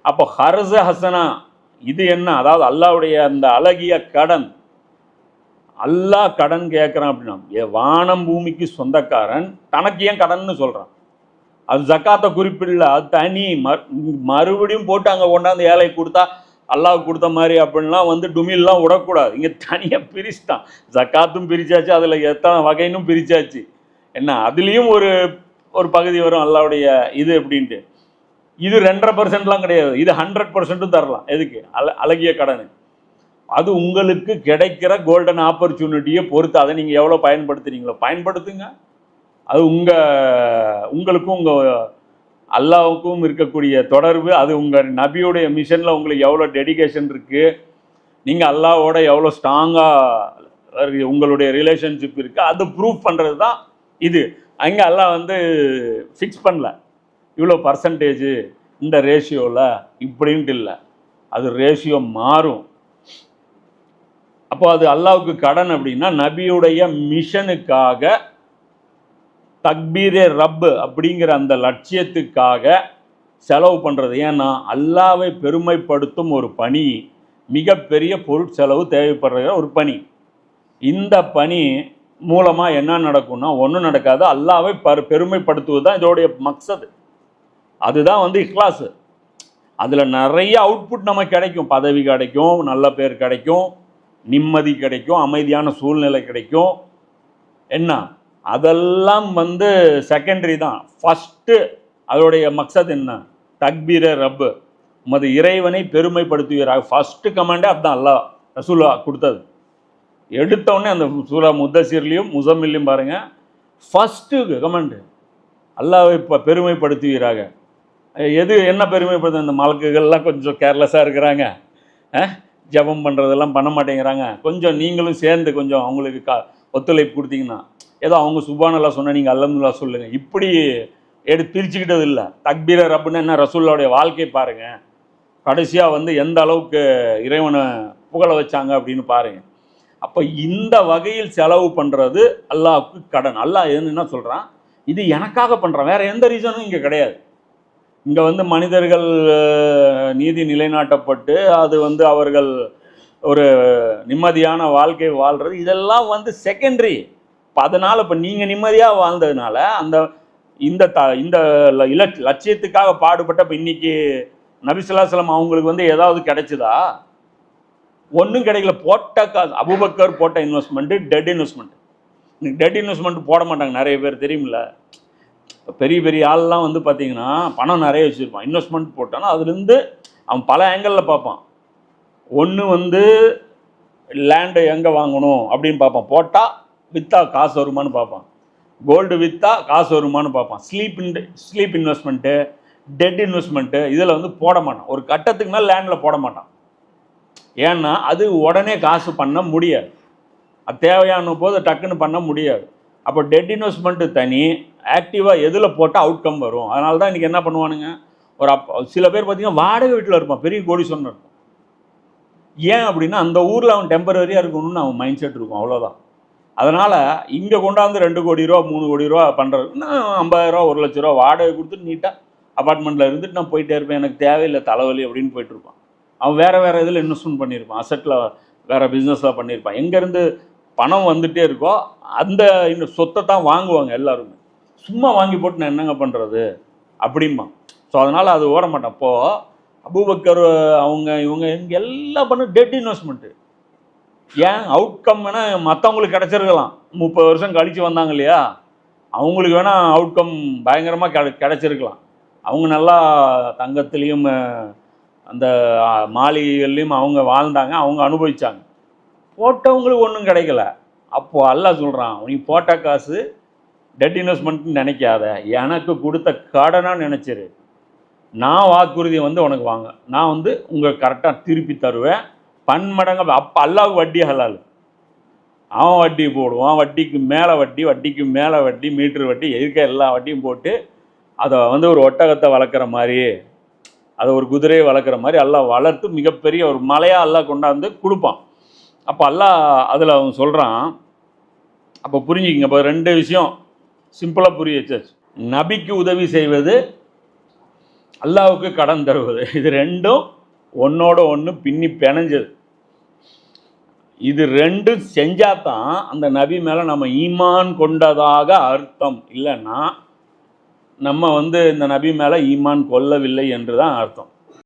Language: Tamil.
அப்போ ஹர்ஸ ஹசனா இது என்ன? அதாவது அல்லாவுடைய அந்த அழகிய கடன். அல்லாஹ் கடன் கேட்குறான் அப்படின்னா, வானம் பூமிக்கு சொந்தக்காரன் தனக்கு ஏன் கடன்னு சொல்கிறான்? அது ஜக்காத்தை குறிப்பிடல, அது தனி. மறுபடியும் போட்டு அங்கே கொண்டாந்து ஏழை கொடுத்தா அல்லாவுக்கு கொடுத்த மாதிரி அப்படின்லாம் வந்து டுமில்லாம் விடக்கூடாது. இங்கே தனியாக பிரிச்சுட்டான். ஜக்காத்தும் பிரிச்சாச்சு, அதில் எத்தனை வகைன்னு பிரிச்சாச்சு. என்ன அதுலேயும் ஒரு ஒரு பகுதி வரும் அல்லாவுடைய இது அப்படின்ட்டு. இது 2.5% கிடையாது, இது 100% தரலாம். எதுக்கு? அழகிய கடன். அது உங்களுக்கு கிடைக்கிற கோல்டன் ஆப்பர்ச்சுனிட்டியை பொறுத்து அதை நீங்கள் எவ்வளோ பயன்படுத்துறீங்களோ பயன்படுத்துங்க. அது உங்களுக்கும் உங்கள் அல்லாவுக்கும் இருக்கக்கூடிய தொடர்பு. அது உங்கள் நபியுடைய மிஷனில் உங்களுக்கு எவ்வளோ டெடிகேஷன் இருக்குது, நீங்கள் அல்லாவோட எவ்வளோ ஸ்ட்ராங்காக உங்களுடைய ரிலேஷன்ஷிப் இருக்குது, அது ப்ரூவ் பண்ணுறது தான் இது. அங்கே அல்லாஹ் வந்து ஃபிக்ஸ் பண்ணல இவ்வளோ பர்சன்டேஜு இந்த ரேஷியோவில் இப்படின்ட்டு இல்லை. அது ரேஷியோ மாறும். அப்போ அது அல்லாவுக்கு கடன் அப்படின்னா நபியுடைய மிஷனுக்காக தக்பீரே ரப்பு அப்படிங்கிற அந்த லட்சியத்துக்காக செலவு பண்ணுறது. ஏன்னா அல்லாவை பெருமைப்படுத்தும் ஒரு பணி, மிகப்பெரிய பொருட்செலவு தேவைப்படுற ஒரு பணி. இந்த பணி மூலமாக என்ன நடக்கும்னா ஒன்றும் நடக்காது. அல்லாவை பெருமைப்படுத்துவது தான் இதோடைய மக்சது. அதுதான் வந்து இக்லாஸு. அதில் நிறைய அவுட்புட் நமக்கு கிடைக்கும். பதவி கிடைக்கும், நல்ல பேர் கிடைக்கும், நிம்மதி கிடைக்கும், அமைதியான சூழ்நிலை கிடைக்கும். என்ன அதெல்லாம் வந்து செகண்டரி தான். ஃபஸ்ட்டு அதோடைய மக்சத் என்ன? தக்பீரே ரப்பு, உமது இறைவனை பெருமைப்படுத்துவீராக. ஃபஸ்ட்டு கமாண்டே அதுதான் அல்லாஹ் ரசூலா கொடுத்தது. எடுத்தவுடனே அந்த சூரா முத்தசிர்லையும் முசம்மிலையும் பாருங்கள், ஃபஸ்ட்டு கமாண்டு அல்லாஹ்வை இப்போ பெருமைப்படுத்துவீராக. எது என்ன பெருமைப்படுத்த? இந்த மலக்குகள்லாம் கொஞ்சம் கேர்லெஸ்ஸாக இருக்கிறாங்க, ஜபம் பண்ணுறதெல்லாம் பண்ண மாட்டேங்கிறாங்க. கொஞ்சம் நீங்களும் சேர்ந்து கொஞ்சம் அவங்களுக்கு ஒத்துழைப்பு கொடுத்தீங்கன்னா, ஏதோ அவங்க சுப்ஹானல்லாஹ் சொன்ன நீங்கள் அல்ஹம்துலில்லாஹ் சொல்லுங்கள். இப்படி பிரிச்சுக்கிட்டது இல்லை. தக்பீர ரப்புன்னு என்ன? ரசூலுல்லாஹ்வுடைய வாழ்க்கை பாருங்கள். கடைசியாக வந்து எந்த அளவுக்கு இறைவனை புகழ வச்சாங்க அப்படின்னு பாருங்கள். அப்போ இந்த வகையில் செலவு பண்ணுறது அல்லாஹ்வுக்கு கடன். அல்லாஹ் என்ன சொல்கிறான்? இது எனக்காக பண்ணுறான், வேறு எந்த ரீசனும் இங்கே கிடையாது. இங்கே வந்து மனிதர்கள் நீதி நிலைநாட்டப்பட்டு அது வந்து அவர்கள் ஒரு நிம்மதியான வாழ்க்கை வாழ்கிறது, இதெல்லாம் வந்து செகண்டரி. இப்போ அதனால் இப்போ நீங்கள் நிம்மதியாக வாழ்ந்ததுனால அந்த இந்த லட்சியத்துக்காக பாடுபட்ட இப்போ இன்றைக்கி நபி ஸல்லல்லாஹு அலைஹி வஸல்லம் அவங்களுக்கு வந்து ஏதாவது கிடைச்சதா? ஒன்றும் கிடைக்கல. போட்ட காசு, அபூபக்கர் போட்ட investment dead investment. Dead investment போட மாட்டாங்க நிறைய பேர், தெரியுமில்ல? பெரிய பெரிய ஆள்லாம் வந்து பார்த்திங்கன்னா பணம் நிறைய வச்சுருப்பான். இன்வெஸ்ட்மெண்ட் போட்டான்னா அதுலேருந்து அவன் பல ஆங்கிளில் பார்ப்பான். ஒன்று வந்து லேண்டு எங்கே வாங்கணும் அப்படின்னு பார்ப்பான், போட்டால் விற்றா காசு வருமானு பார்ப்பான், கோல்டு விற்றா காசு வருமானு பார்ப்பான். ஸ்லீப் இன்வெஸ்ட்மெண்ட்டு, டெட் இன்வெஸ்ட்மெண்ட்டு இதில் வந்து போட மாட்டான். ஒரு கட்டத்துக்கு மேலே லேண்டில் போட மாட்டான். ஏன்னா அது உடனே காசு பண்ண முடியாது, அது தேவையான போது டக்குன்னு பண்ண முடியாது. அப்போ டெட் இன்வெஸ்ட்மெண்ட்டு தனி, ஆக்டிவாக எதில் போட்டால் அவுட்கம் வரும். அதனால தான் இன்றைக்கி என்ன பண்ணுவானுங்க, சில பேர் பார்த்திங்கன்னா வாடகை வீட்டில் இருப்பான், பெரிய கோடீஸ்வரன் இருக்கும். ஏன் அப்படின்னா அந்த ஊரில் அவன் டெம்பரரியாக இருக்கணும்னு அவன் மைண்ட் செட் இருக்கும், அவ்வளோதான். அதனால் இங்கே கொண்டாந்து 2 கோடி ரூபா 3 கோடி ரூபா பண்ணுறதுன்னா 50,000 ரூபா 1 லட்ச ரூபா வாடகை கொடுத்துட்டு நீட்டாக அப்பார்ட்மெண்ட்டில் இருந்துட்டு நான் போயிட்டே இருப்பேன், எனக்கு தேவையில்லை தலைவலி அப்படின்னு போயிட்டுருப்பான். அவன் வேறு இதில் இன்வெஸ்ட்மெண்ட் பண்ணியிருப்பான், அசட்டில் வேறு பிஸ்னஸில் பண்ணியிருப்பான். எங்கேருந்து பணம் வந்துகிட்டே இருக்கோ அந்த சொத்தை தான் வாங்குவாங்க எல்லாருமே. சும்மா வாங்கி போட்டு நான் என்னங்க பண்ணுறது அப்படிம்பா. ஸோ அதனால் அது ஓட மாட்டான். அப்போது அபூபக்கர் இவங்க எல்லாம் பண்ண டெட் இன்வெஸ்ட்மெண்ட்டு. ஏன்? அவுட்கம் வேணால் மற்றவங்களுக்கு கிடச்சிருக்கலாம், 30 வருஷம் கழித்து வந்தாங்க இல்லையா, அவங்களுக்கு வேணால் அவுட்கம் பயங்கரமாக கிடச்சிருக்கலாம். அவங்க நல்லா தங்கத்துலேயும் அந்த மாளிகைகள்லையும் அவங்க வாழ்ந்தாங்க, அவங்க அனுபவித்தாங்க. போட்டவங்களுக்கு ஒன்றும் கிடைக்கல. அப்போது அல்லாஹ் சொல்கிறான், நீ போட்ட காசு டெட் இன்வெஸ்ட்மெண்ட்னு நினைக்காத, எனக்கு கொடுத்த கடனாக நினச்சிரு. நான் வாக்குறுதியை வந்து உனக்கு வாங்க, நான் வந்து உங்கள் கரெக்டாக திருப்பி தருவேன் பன்மடங்கு. அப்போ அல்லாஹ்வுக்கு வட்டி ஹலால். அவன் வட்டி போடுவான், வட்டிக்கு மேலே வட்டி, வட்டிக்கு மேலே வட்டி, மீட்ரு வட்டி, இருக்க எல்லா வட்டியும் போட்டு அதை வந்து ஒரு ஒட்டகத்தை வளர்க்குற மாதிரி, அதை ஒரு குதிரையை வளர்க்குற மாதிரி அல்லாஹ் வளர்த்து மிகப்பெரிய ஒரு மலையாக அல்லாஹ் கொண்டாந்து கொடுப்பான். அப்போ அல்லாஹ் அதில் அவன் சொல்கிறான். அப்போ புரிஞ்சுக்கிங்க. இப்போ 2 விஷயம் சிம்பிளாக புரிய வச்சாச்சு. நபிக்கு உதவி செய்வது அல்லாஹ்வுக்கு கடன் தருவது, இது ரெண்டும் ஒன்னோட ஒன்று பின்னி பிணைஞ்சது. இது ரெண்டும் செஞ்சாதான் அந்த நபி மேலே நம்ம ஈமான் கொண்டதாக அர்த்தம். இல்லைன்னா நம்ம இந்த நபி மேலே ஈமான் கொள்ளவில்லை என்று தான் அர்த்தம்.